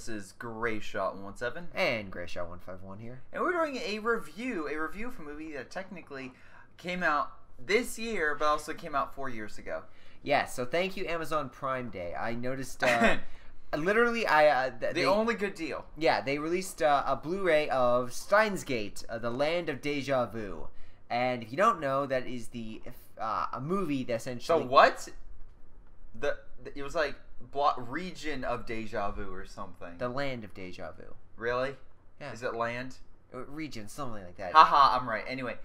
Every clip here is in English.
This is Greyshot117 and Greyshot151 here, and we're doing a review for a movie that technically came out this year, but also came out 4 years ago. Yeah, so thank you, Amazon Prime Day. I noticed, literally, the only good deal. Yeah, they released a Blu-ray of Steins, the Land of Deja-Vu, and if you don't know, that is a movie that essentially. So what? It was like region of Deja-Vu or something. The Land of Deja-Vu. Really? Yeah. Is it land? Region, something like that. Haha, I'm right. Anyway.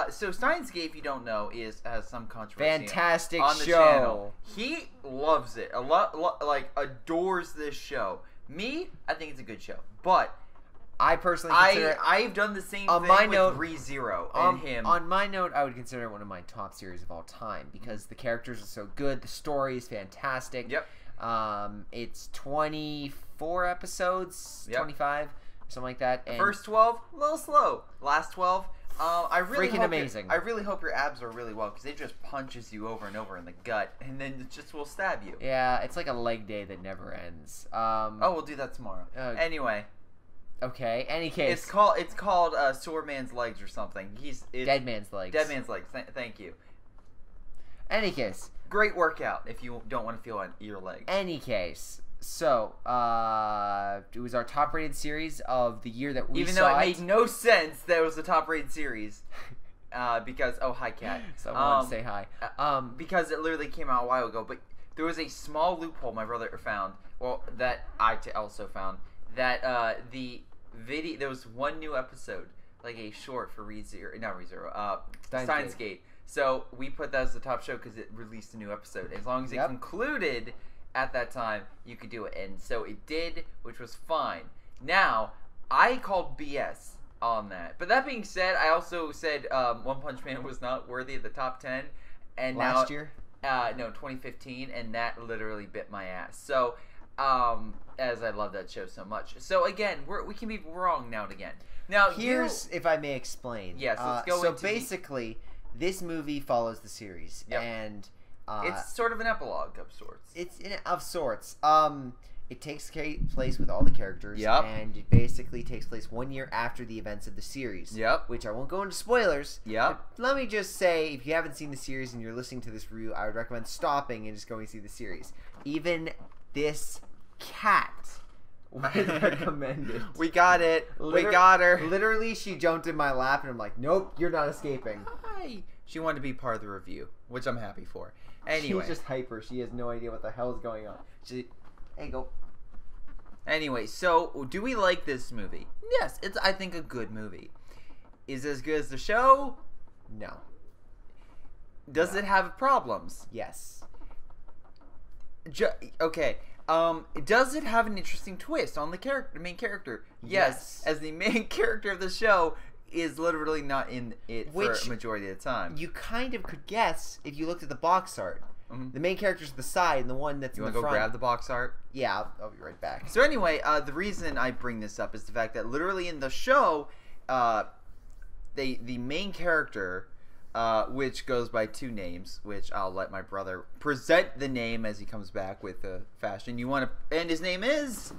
So Steins, if you don't know, has some controversy fantastic on the show. Channel. He loves it a lot, like adores this show. Me, I think it's a good show, but I personally consider I've done the same on thing my with note, ReZero and him. On my note, I would consider it one of my top series of all time because the characters are so good, the story is fantastic. Yep. It's 24 episodes, yep. 25, something like that. The first 12, a little slow. Last 12. I really freaking amazing. I really hope your abs are really well because it just punches you over and over in the gut, and then it just will stab you. Yeah, it's like a leg day that never ends. Oh, we'll do that tomorrow. Anyway. Okay. Any case, it's called Sore Man's Legs or something. Dead Man's Legs. Dead Man's Legs. Thank you. Any case, great workout if you don't want to feel on your legs. Any case. So, it was our top-rated series of the year that we saw. Even though it made no sense that it was the top-rated series, because hi cat, someone say hi. Because it literally came out a while ago. But there was a small loophole my brother found. Well, that I also found that the video there was one new episode, like a short for Steins Gate. So we put that as the top show because it released a new episode. As long as it concluded at that time, you could do it, and so it did, which was fine. Now, I called BS on that, but that being said, I also said One Punch Man was not worthy of the top 10, and last year, no, 2015, and that literally bit my ass. So, as I love that show so much, so again, we can be wrong now and again. Now, here's if I may explain. Yes, let's go. So basically, this movie follows the series, and. It's sort of an epilogue of sorts. It takes place with all the characters, yep. And it basically takes place 1 year after the events of the series. Yep. Which I won't go into spoilers. Yep. But let me just say, if you haven't seen the series and you're listening to this review, I would recommend stopping and just going to see the series. Even this cat would recommend it. We got it. We got her. Literally, she jumped in my lap, and I'm like, nope, you're not escaping. Hi. She wanted to be part of the review, which I'm happy for. Anyway. She's just hyper. She has no idea what the hell is going on. Hey, go. Anyway, so do we like this movie? Yes, it's I think a good movie. Is it as good as the show? No. Does it have problems? Yes. Okay. Does it have an interesting twist on the main character? Yes. As the main character of the show is literally not in it for a majority of the time. You kind of could guess if you looked at the box art. Mm-hmm. The main character's at the side, and the one that's in the front. You want to go grab the box art? Yeah, I'll be right back. So anyway, the reason I bring this up is the fact that literally in the show, the main character, which goes by two names, which I'll let my brother present the name as he comes back with the fashion. And his name is.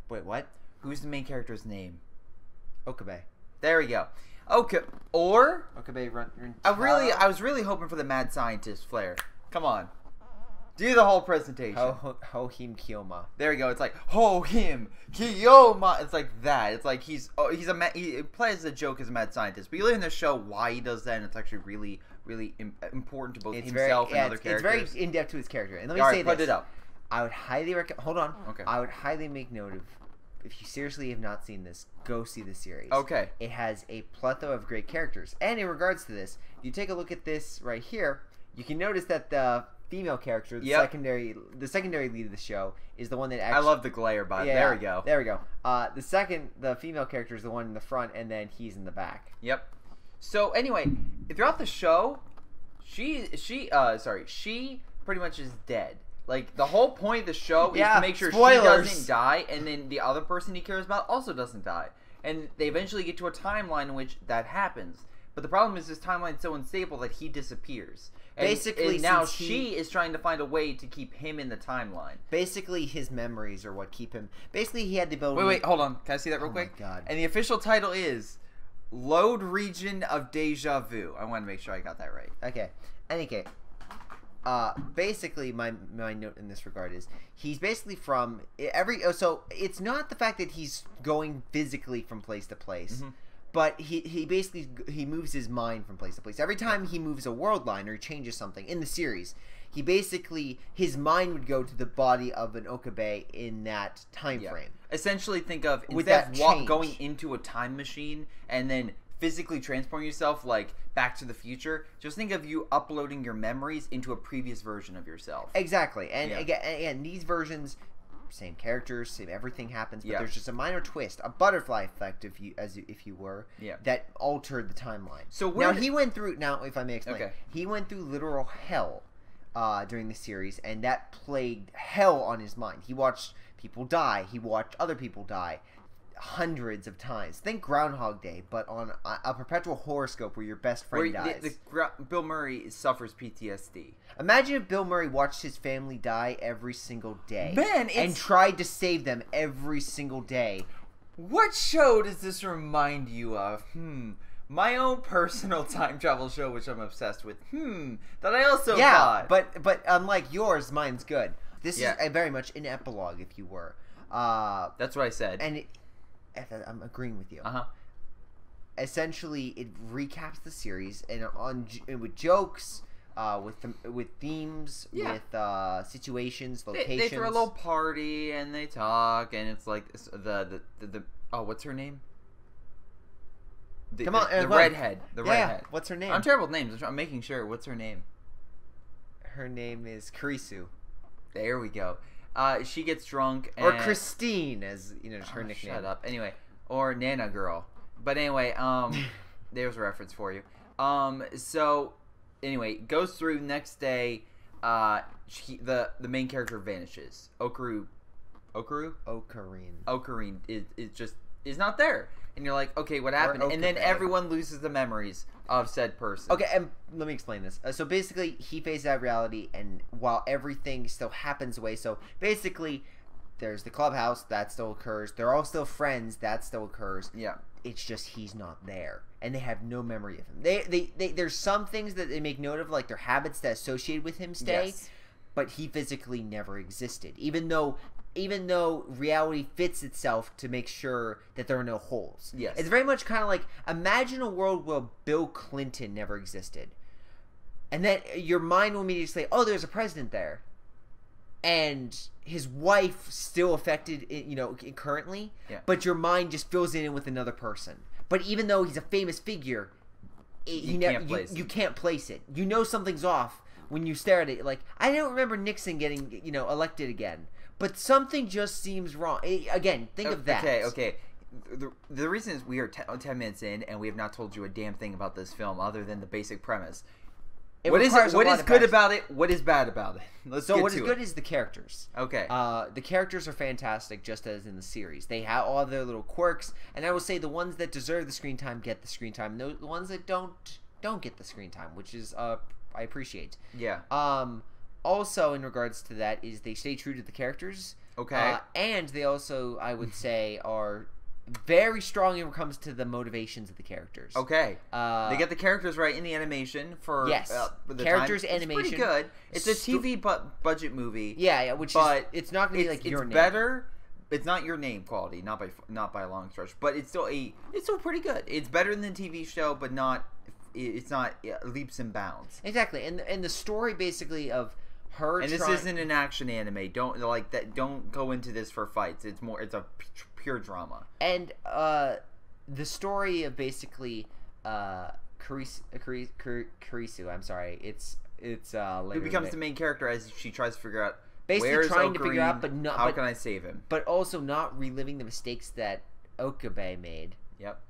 Wait, what? Who's the main character's name? Okabe. There we go. Okay, or Okabe run. I was really hoping for the mad scientist flair. Come on, do the whole presentation. Hohim Kiyoma. There we go. It's like Hohim Kiyoma. It's like that. It's like he plays a joke as a mad scientist, but you learn in the show why he does that, and it's actually really, really important to both himself and other characters. It's very in depth to his character. And let me say this. Put it up. I would highly recommend. Hold on. Okay. I would highly make note of. If you seriously have not seen this, go see the series. Okay. It has a plethora of great characters. And in regards to this, you take a look at this right here, you can notice that the female character, the secondary lead of the show, is the one that actually... I love the glare, but there we go. There we go. The female character is the one in the front, and then he's in the back. Yep. So anyway, throughout the show, she pretty much is dead. Like, the whole point of the show is to make sure she doesn't die, and then the other person he cares about also doesn't die. And they eventually get to a timeline in which that happens. But the problem is this timeline's so unstable that he disappears. Basically, and now she is trying to find a way to keep him in the timeline. Basically, his memories are what keep him. Basically, he had the ability. Wait, hold on. Can I see that real quick? Oh my god! And the official title is Load Region of Deja-Vu. I want to make sure I got that right. Okay. Any case, basically, my note in this regard is he's basically from so it's not the fact that he's going physically from place to place. But he basically moves his mind from place to place. Every time he moves a world line or he changes something in the series, his mind would go to the body of an Okabe in that time frame. Essentially, think of With instead that of going into a time machine and then physically transporting yourself like Back to the Future. Just think of you uploading your memories into a previous version of yourself. Exactly, and again, these versions. Same characters, same everything happens, but there's just a minor twist, a butterfly effect, if you were, that altered the timeline. So now he went through. Now, if I may explain, he went through literal hell during the series, and that plagued hell on his mind. He watched people die. He watched other people die hundreds of times. Think Groundhog Day, but on a perpetual horoscope where your best friend dies. Bill Murray suffers PTSD. Imagine if Bill Murray watched his family die every single day. Man, and tried to save them every single day. What show does this remind you of? My own personal time travel show, which I'm obsessed with. That I also bought. but unlike yours, mine's good. This is very much an epilogue, if you were. That's what I said. And I'm agreeing with you. Essentially, it recaps the series and with jokes, with themes, with situations, locations. They throw a little party and they talk, and it's like the what's her name? The redhead. The redhead. What's her name? I'm terrible with names. I'm making sure. What's her name? Her name is Kurisu. There we go. She gets drunk. Or Christine, as her nickname. Shut up. Anyway, or Nana Girl. But anyway, there's a reference for you. So anyway, goes through next day. The main character vanishes. Okarine is not there, and you're like, okay, what happened? And then everyone loses the memories of said person. Okay, and let me explain this. So basically, he phases out reality, and while everything still happens away, so basically, there's the clubhouse that still occurs. They're all still friends that still occurs. Yeah. It's just he's not there, and they have no memory of him. There's some things that they make note of, like their habits that associate with him stay, but he physically never existed. Even though reality fits itself to make sure that there are no holes. Yes. It's very much kind of like, imagine a world where Bill Clinton never existed. And then your mind will immediately say, oh, there's a president there. And his wife still affected, currently. Yeah. But your mind just fills it in with another person. But even though he's a famous figure, you can't place it. You know something's off when you stare at it. Like, I don't remember Nixon getting, elected again. But something just seems wrong. Again, think of that. Okay. The reason is we are 10 minutes in, and we have not told you a damn thing about this film other than the basic premise. What is good about it? What is bad about it? What is good is the characters. Okay. The characters are fantastic, just as in the series. They have all their little quirks, and I will say the ones that deserve the screen time get the screen time. The ones that don't get the screen time, which is I appreciate. Yeah. Also, in regards to that, is they stay true to the characters. Okay. And they also, I would say, are very strong when it comes to the motivations of the characters. Okay. They get the characters right in the animation for the characters time. Animation. It's pretty good. It's a TV budget movie. Yeah, it's not going to be like your name. It's better. It's not your name quality, not by a long stretch, but it's still pretty good. It's better than the TV show, but it's not leaps and bounds. Exactly, and the story basically of her. And this isn't an action anime. Don't go into this for fights. It's a pure drama. And the story of basically Kurisu. I'm sorry. It's who becomes the main character as she tries to figure out. Basically trying to figure out, how can I save him? But also not reliving the mistakes that Okabe made. Yep.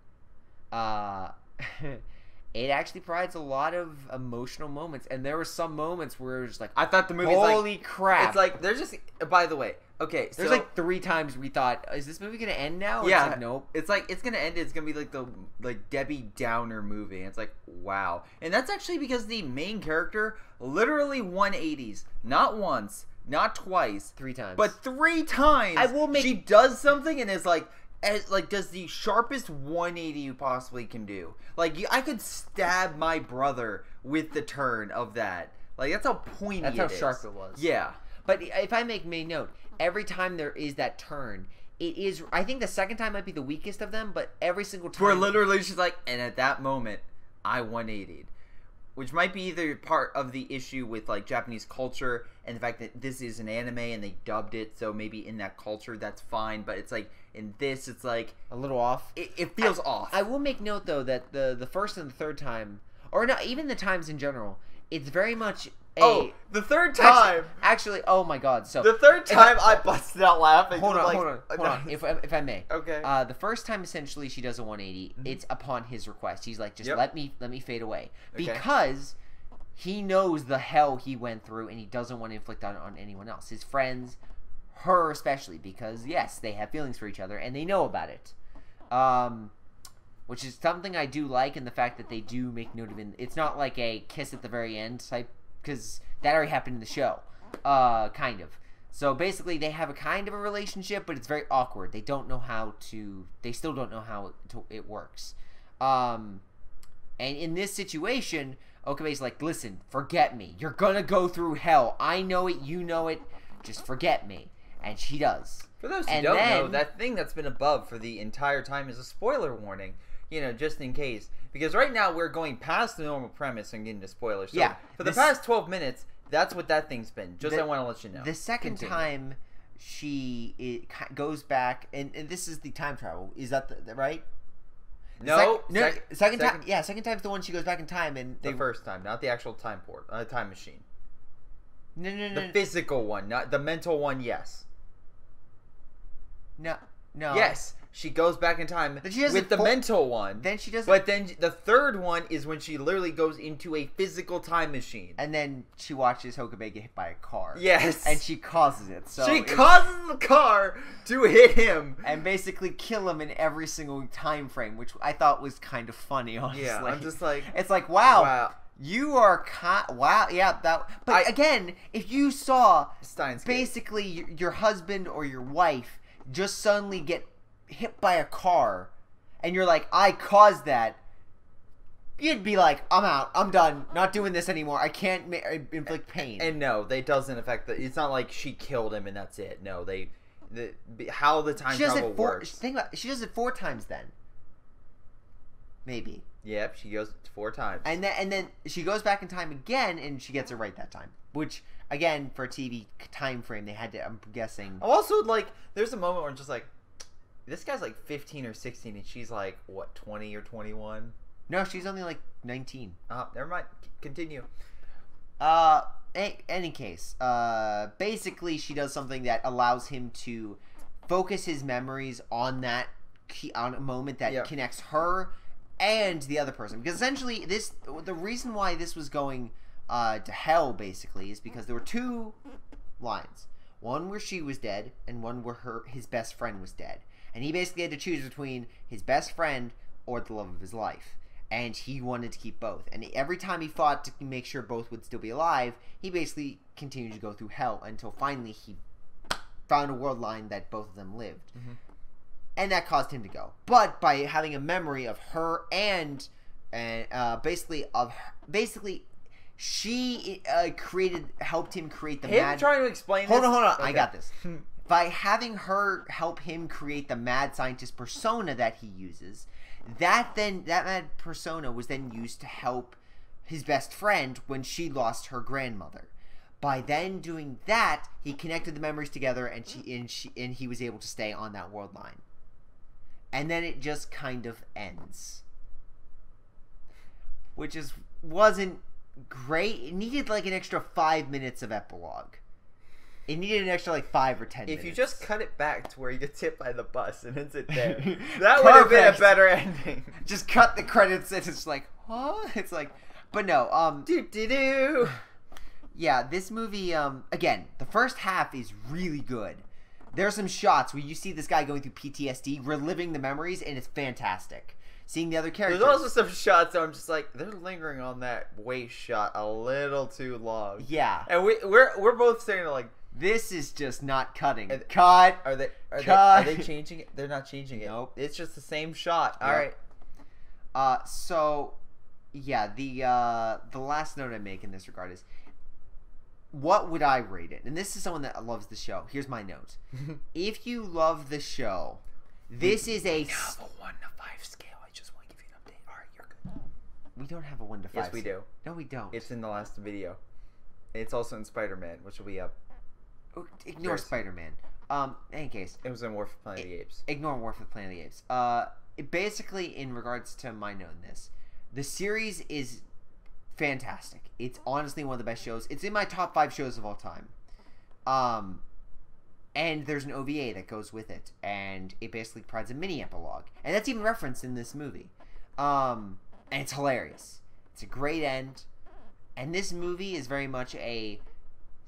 It actually provides a lot of emotional moments, and there were some moments where it was like, I thought the movie's holy crap! It's like they're just. By the way, Okay, there's like 3 times we thought, is this movie gonna end now? Yeah, it's like, nope. It's like it's gonna end. It's gonna be like the Debbie Downer movie. It's like, wow, and that's actually because the main character literally 180s, not once, not twice, 3 times, but 3 times. She does something and is like does the sharpest 180 you possibly can do. Like I could stab my brother with the turn of that. Like that's how pointy. That's how sharp it was. Yeah. But if I make note, every time there is that turn, it is. I think the second time might be the weakest of them, but every single time. Where literally she's like, and at that moment, I 180'd. Which might be either part of the issue with like Japanese culture and the fact that this is an anime and they dubbed it, so maybe in that culture that's fine, but it's like in this it's like a little off. It feels off. I will make note though that the first and the third time, or not even the times in general, it's very much the third time. Actually, oh my god! So the third time I busted out laughing. Hold on. If I may. Okay. The first time, essentially, she does a 180. Mm-hmm. It's upon his request. He's like, just let me fade away, because he knows the hell he went through, and he doesn't want to inflict on anyone else, his friends, her especially, because yes, they have feelings for each other, and they know about it. Which is something I do like, in the fact that they do make note of it. It's not like a kiss at the very end type, because that already happened in the show, kind of. So basically, they have a kind of a relationship, but it's very awkward. They don't know how to. They still don't know how it works. And in this situation, Okabe's like, "Listen, forget me. You're gonna go through hell. I know it. You know it. Just forget me." And she does. For those who don't know, that thing that's been above for the entire time is a spoiler warning. You know, just in case. Because right now we're going past the normal premise and getting to spoilers. So for the past 12 minutes, that's what that thing's been. I want to let you know. The second time she goes back, and this is the time travel. Is that right? No. Second time. Yeah, second time's the one she goes back in time. And the first time, not the actual time machine. No. The physical one, not the mental one, yes. No. Yes. She goes back in time with the mental one. Then she doesn't. But then the third one is when she literally goes into a physical time machine. And then she watches Hokube get hit by a car. Yes. And she causes it. So she causes the car to hit him. And basically kill him in every single time frame, which I thought was kind of funny, honestly. Yeah, I'm just like... It's like, wow. You are... Wow. Yeah, that... But again, if you saw Steins basically your husband or your wife just suddenly get hit by a car, and you're like, I caused that, you'd be like, I'm out, I'm done, not doing this anymore, I can't inflict pain. And no, that doesn't affect it's not like she killed him and that's it. No, how the time travel works. Think about it, she does it 4 times then. Maybe. Yep, she goes 4 times. And then she goes back in time again, and she gets it right that time. Which, again, for a TV time frame, they had to, I'm guessing. Also, like, there's a moment where I'm just like, this guy's like 15 or 16, and she's like, what, 20 or 21? No, she's only like 19. Never mind. Continue. Any case, basically she does something that allows him to focus his memories on on a moment that connects her and the other person. Because essentially, the reason why this was going to hell, basically, is because there were 2 lines. One where she was dead, and one where his best friend was dead. And he basically had to choose between his best friend or the love of his life. And he wanted to keep both. And every time he fought to make sure both would still be alive, he basically continued to go through hell until finally he found a world line that both of them lived. Mm-hmm. And that caused him to go. But by having a memory of her and she helped him create the mad... trying to explain Hold on. Okay. I got this. By having her help him create the mad scientist persona that he uses, that mad persona was then used to help his best friend when she lost her grandmother. By then doing that, he connected the memories together, and he was able to stay on that world line. And then it just kind of ends, which wasn't great. It needed like an extra 5 minutes of epilogue. It needed an extra like 5 or 10 minutes. If you just cut it back to where he gets hit by the bus and ends it there, that would have been a better ending. Just cut the credits and it's like, huh? It's like, but no, do. Yeah, this movie, again, the first half is really good. There are some shots where you see this guy going through PTSD, reliving the memories, and it's fantastic. Seeing the other characters. There's also some shots that I'm just like, they're lingering on that waist shot a little too long. Yeah. And we're both saying like, this is just not cutting. Cut. Are they changing it? They're not changing it. Nope. It's just the same shot. All right. So, yeah, the last note I make in this regard is, what would I rate it? And this is someone that loves the show. Here's my note. If you love the show, this is a... We have a 1 to 5 scale. I just want to give you an update. All right, you're good. We don't have a 1 to 5 Yes, we scale. do. No, we don't. It's in the last video. It's also in Spider-Man, which will be up. Ignore Spider-Man. In any case. It was in War for Planet of the Apes. Ignore War for the Planet of the Apes. Basically, in regards to my note in this, the series is fantastic. It's honestly one of the best shows. It's in my top 5 shows of all time. And there's an OVA that goes with it. And it basically provides a mini epilogue. And that's even referenced in this movie. And it's hilarious. It's a great end. And this movie is very much a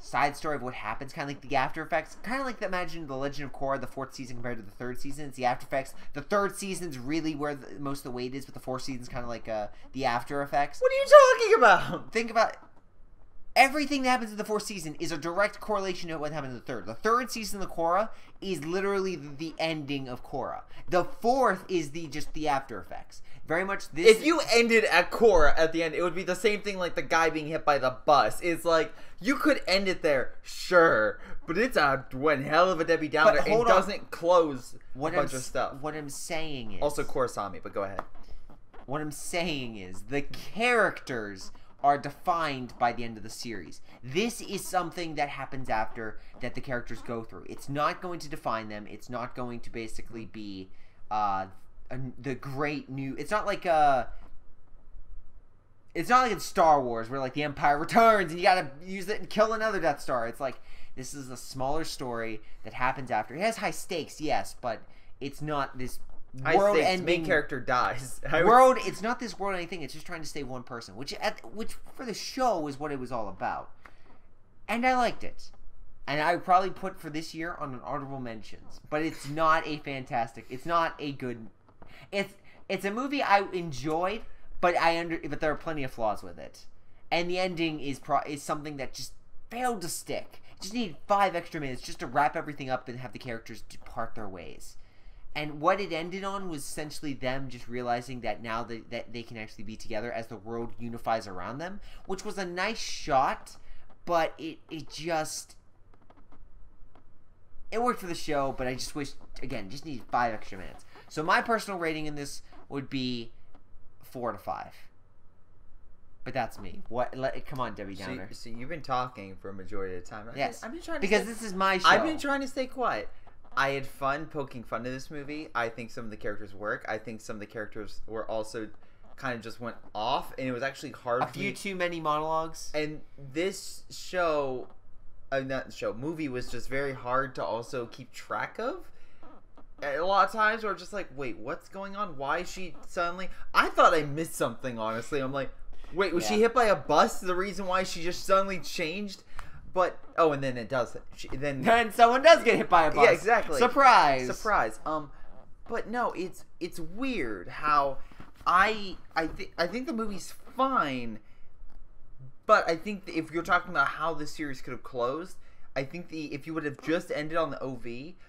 side story of what happens, kind of like the after effects, kind of like imagine the Legend of Korra, the 4th season compared to the 3rd season. It's the after effects. The 3rd season's really where most of the weight is, but the 4th season's kind of like the after effects. What are you talking about? Think about everything that happens in the 4th season is a direct correlation to what happened in the 3rd. The 3rd season of Korra is literally the ending of Korra. The 4th is just the after effects. Very much this. If you ended at Korra at the end, it would be the same thing like the guy being hit by the bus. It's like, you could end it there, sure, but it's one hell of a Debbie Downer. It doesn't close a bunch of stuff. What I'm saying is... Also Korrasami, but go ahead. What I'm saying is the characters are defined by the end of the series. This is something that happens after that the characters go through. It's not going to define them. It's not going to basically be the great new... It's not like in Star Wars where like the Empire returns and you gotta use it and kill another Death Star. It's like, this is a smaller story that happens after. It has high stakes, yes, but it's not this world-ending... Main character dies. It's not this world-ending thing. It's just trying to save one person, which for the show is what it was all about. And I liked it. And I would probably put for this year on an honorable mentions. But it's not a fantastic... It's not a good... It's a movie I enjoyed, but but there are plenty of flaws with it. And the ending is something that just failed to stick. It just needed 5 extra minutes just to wrap everything up and have the characters depart their ways. And what it ended on was essentially them just realizing that now that they can actually be together as the world unifies around them, which was a nice shot, but it worked for the show, but I just wish, again, just needed 5 extra minutes. So my personal rating in this would be 4 to 5. But that's me. Come on, Debbie Downer. See, you've been talking for a majority of the time. Yes, I've been trying to because this is my show. I've been trying to stay quiet. I had fun poking fun to this movie. I think some of the characters work. I think some of the characters were also kind of just went off, and it was actually hard. A few too many monologues. And this movie was just very hard to also keep track of. A lot of times we're just like, wait, what's going on? Why is she suddenly... I thought I missed something, honestly. I'm like, wait, was she hit by a bus? The reason why she just suddenly changed? But, and then it does. Then someone does get hit by a bus. Yeah, exactly. Surprise. But no, it's weird how I think the movie's fine, but I think if you're talking about how this series could have closed, I think if you would have just ended on the OV,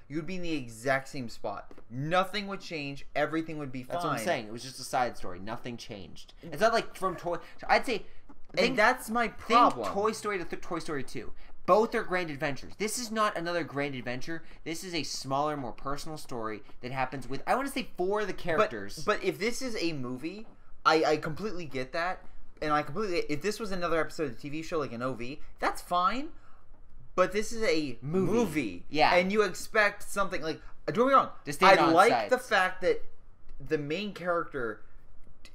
you'd be in the exact same spot. Nothing would change. Everything would be fine. That's what I'm saying. It was just a side story. Nothing changed. It's not like from Toy... I'd say... And that's my problem. Think Toy Story to Toy Story 2. Both are grand adventures. This is not another grand adventure. This is a smaller, more personal story that happens with, I want to say, 4 of the characters. But if this is a movie, I completely get that. And if this was another episode of the TV show, like an OV, that's fine. But this is a movie. Yeah. And you expect something like, don't get me wrong, I like the fact that the main character,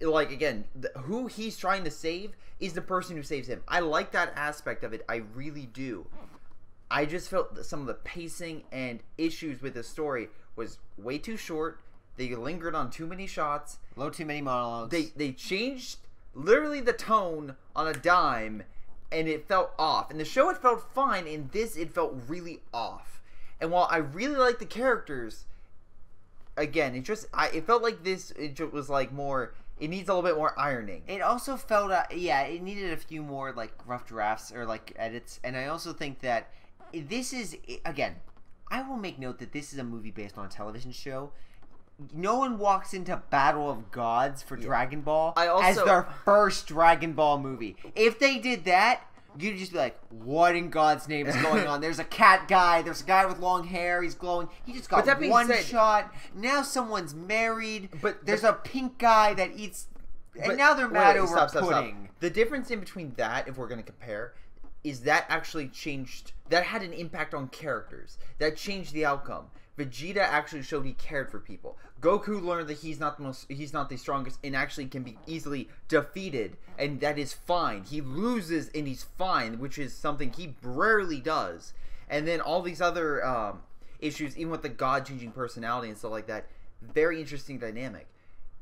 like, again, who he's trying to save is the person who saves him. I like that aspect of it. I really do. I just felt that some of the pacing and issues with the story was way too short. They lingered on too many shots. Too many monologues. They changed literally the tone on a dime, and it felt off. In the show, it felt fine. In this, it felt really off. And while I really like the characters, again, it felt like it was like more. It needs a little bit more ironing. It also felt, it needed a few more like rough drafts or like edits. And I also think that this is, again, I will make note that this is a movie based on a television show. No one walks into Battle of Gods for Dragon Ball as their first Dragon Ball movie. If they did that, you'd just be like, what in God's name is going on? There's a cat guy. There's a guy with long hair. He's glowing. He just got one shot. Now someone's married. But there's a pink guy that eats... And now they're mad over pudding. The difference in between that, if we're going to compare, is that actually changed... That had an impact on characters. That changed the outcome. Vegeta actually showed he cared for people. Goku learned that he's not the strongest and actually can be easily defeated, and that is fine. He loses and he's fine, which is something he rarely does. And then all these other issues, even with the God-changing personality and stuff like that, very interesting dynamic.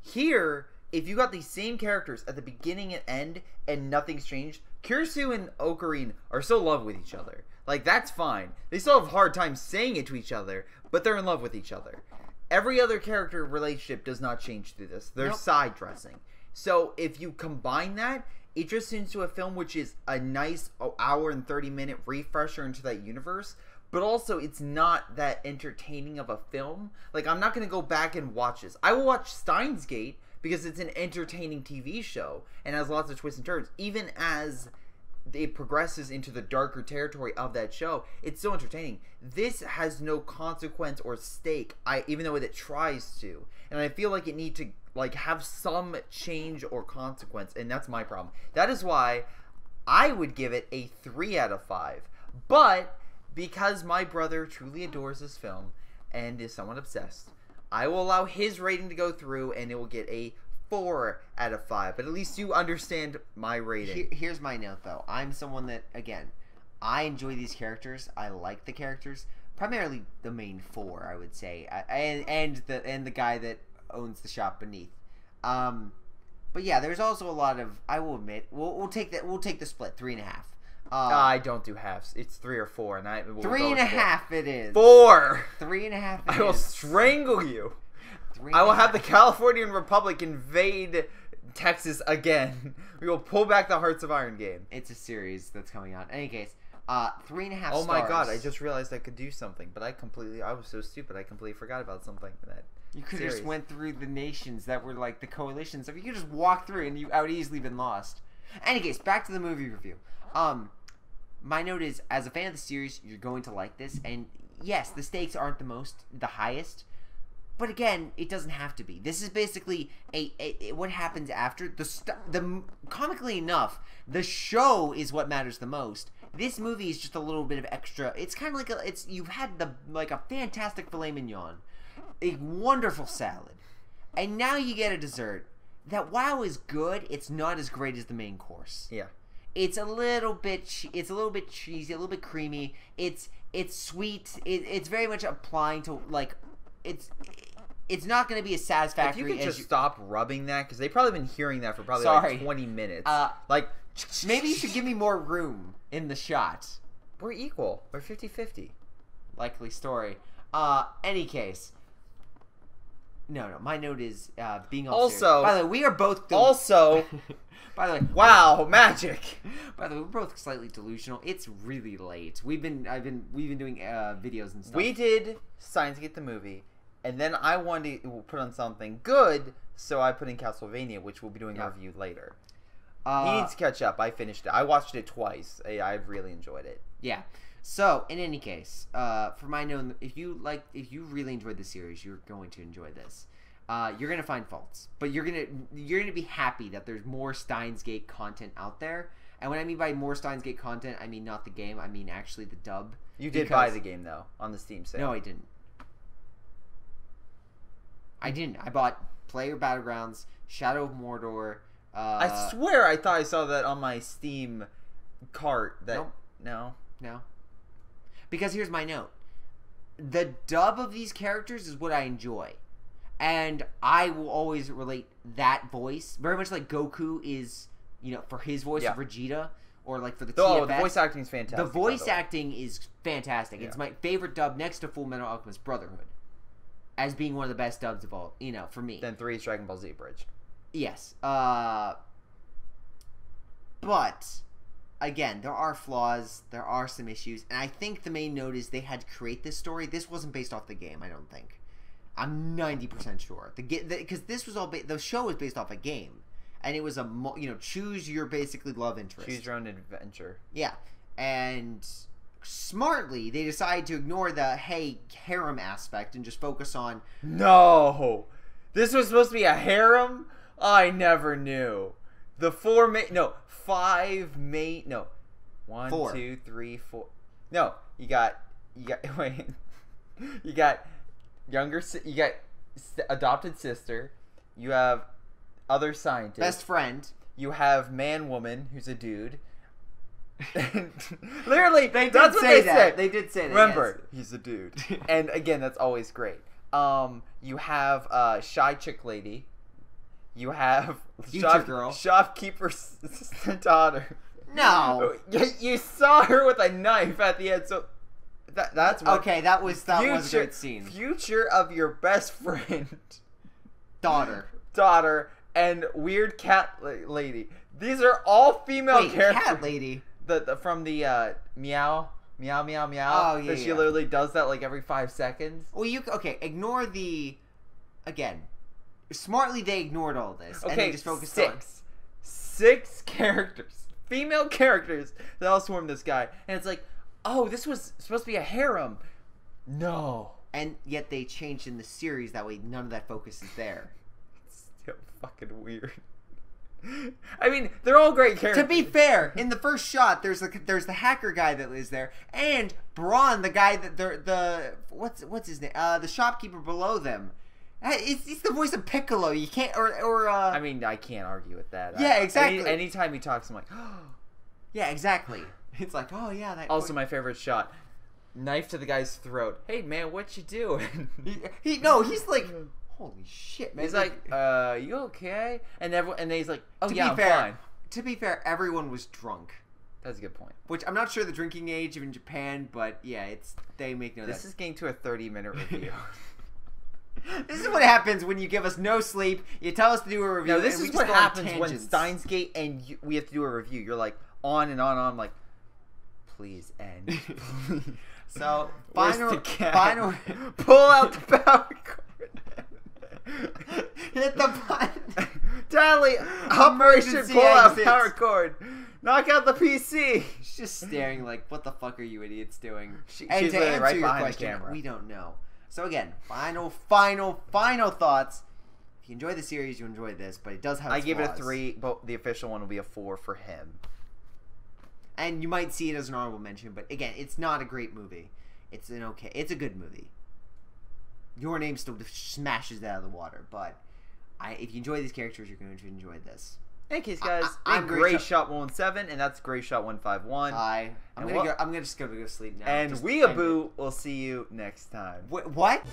Here, if you got these same characters at the beginning and end and nothing's changed, Kirsu and Ocarine are still in love with each other. Like, that's fine. They still have a hard time saying it to each other, but they're in love with each other. Every other character relationship does not change through this. They're side dressing. So if you combine that, it just into a film which is a nice hour and 30-minute refresher into that universe, but also it's not that entertaining of a film. Like, I'm not going to go back and watch this. I will watch Steins Gate because it's an entertaining TV show and has lots of twists and turns. Even as it progresses into the darker territory of that show, it's so entertaining. This has no consequence or stake, even though it tries to. And I feel like it needs to have some change or consequence, and that's my problem. That is why I would give it a 3 out of 5. But because my brother truly adores this film and is somewhat obsessed, I will allow his rating to go through, and it will get a 4 out of 5, but at least you understand my rating. Here's my note, though. I'm someone that, again, I enjoy these characters. I like the characters, primarily the main 4, I would say, and the guy that owns the shop beneath. But yeah, there's also a lot of. I will admit, we'll take that. We'll take the split 3.5. I don't do halves. It's 3 or 4, and we'll 3.5. It is 4. 3.5. I will strangle you. I will have the Californian Republic invade Texas again. We will pull back the Hearts of Iron game. It's a series that's coming out. In any case, 3.5 stars. Oh my god, I just realized I could do something, but I was so stupid, I completely forgot about something in that You could have just went through the nations that were like the coalitions. If you could just walk through and I would easily been lost. In any case, back to the movie review. My note is, as a fan of the series, you're going to like this, and yes, the stakes aren't the highest. But again, it doesn't have to be. This is basically what happens after the. Comically enough, the show is what matters the most. This movie is just a little bit of extra. It's kind of like you've had a fantastic filet mignon, a wonderful salad, and now you get a dessert that, while is good, it's not as great as the main course. Yeah, it's a little bit cheesy, a little bit creamy. It's sweet. It's very much applying to It's not going to be as satisfactory. If you could just stop rubbing that, because they've probably been hearing that for probably like 20 minutes. Maybe you should give me more room in the shot. We're equal. We're 50-50. Likely story. Any case. No. My note is being also. By the way, we are both. Also. By the way, wow, magic. By the way, we're both slightly delusional. It's really late. We've been doing videos and stuff. We did Steins Gate the movie. And then I wanted to put on something good, so I put in Castlevania, which we'll be doing a review later. He needs to catch up. I finished it. I watched it twice. I really enjoyed it. Yeah. So, in any case, for my note, if you really enjoyed the series, you're going to enjoy this. You're gonna find faults, but you're gonna be happy that there's more Steins Gate content out there. And what I mean by more Steins Gate content, I mean not the game. I mean actually the dub. You did buy the game though on the Steam sale. No, I didn't. I bought Player Battlegrounds, Shadow of Mordor. I swear I thought I saw that on my Steam cart. Nope. No. Because here's my note. The dub of these characters is what I enjoy. And I will always relate that voice, very much like Goku is, for his voice of Vegeta, or like for the TFS. Oh, the voice acting is fantastic. The voice acting is fantastic. Yeah. It's my favorite dub next to Full Metal Alchemist Brotherhood, as being one of the best dubs of all. For me. Then 3 is Dragon Ball Z Bridge. Yes. But again, there are flaws. There are some issues, and I think the main note is they had to create this story. This wasn't based off the game. I don't think. I'm 90% sure because this was all the show was based off a game. And it was choose your basically love interest. Choose your own adventure. Yeah. And smartly, they decided to ignore the, harem aspect and just focus on... No! This was supposed to be a harem? I never knew. The 5 main... No. 1, 4. 2, 3, 4... No. You got... Wait. You got you got adopted sister. You have... other scientist, best friend. You have man woman who's a dude. Literally, they did say that. They did say that. Remember, he's a dude, and again, that's always great. You have shy chick lady. You have girl, shopkeeper's daughter. No, you saw her with a knife at the end. So that's what, okay. That was a great scene. Future of your best friend, daughter. And weird cat lady. These are all female characters. Cat lady. From the meow. Oh yeah. That she literally does that like every 5 seconds. Well, ignore the. Again, smartly they ignored all this and they just focused on 6 characters, female characters that all swarm this guy, and it's like, oh, this was supposed to be a harem. No. And yet they changed in the series that way. None of that focus is there. Fucking weird. I mean, they're all great characters. To be fair, in the first shot, there's the hacker guy that lives there, and Braun, the guy that what's his name? The shopkeeper below them. It's the voice of Piccolo. You can't I mean, I can't argue with that. Yeah, exactly. Anytime he talks, I'm like, oh. Yeah, exactly. It's like, oh yeah. That also, my favorite shot. Knife to the guy's throat. Hey man, what you doing? He's like. Holy shit, man. He's like, you okay? And he's like, oh yeah, I'm fine. To be fair, everyone was drunk. That's a good point. Which, I'm not sure the drinking age in Japan, but yeah, they make no This is getting to a 30-minute review. This is what happens when you give us no sleep, you tell us to do a review, no, this is what happens when Steins Gate and we have to do a review. You're like, on and on and on, like, please end. So, final pull out the power cord. Hit the button. Tally, Operation Pull Out Power Cord. Knock out the PC. She's just staring like, what the fuck are you idiots doing? She's literally right behind the camera. We don't know. So again, final thoughts. If you enjoy the series, you enjoy this, but it does have its give flaws. It a 3, but the official one will be a 4 for him. And you might see it as an honorable mention, but again, it's not a great movie. It's a good movie. Your Name still smashes it out of the water, but if you enjoy these characters, you're going to enjoy this. Hey, case guys, I'm Greyshot17, and that's Greyshot151. Hi. I'm gonna just go to sleep now. And Weeaboo will see you next time. What?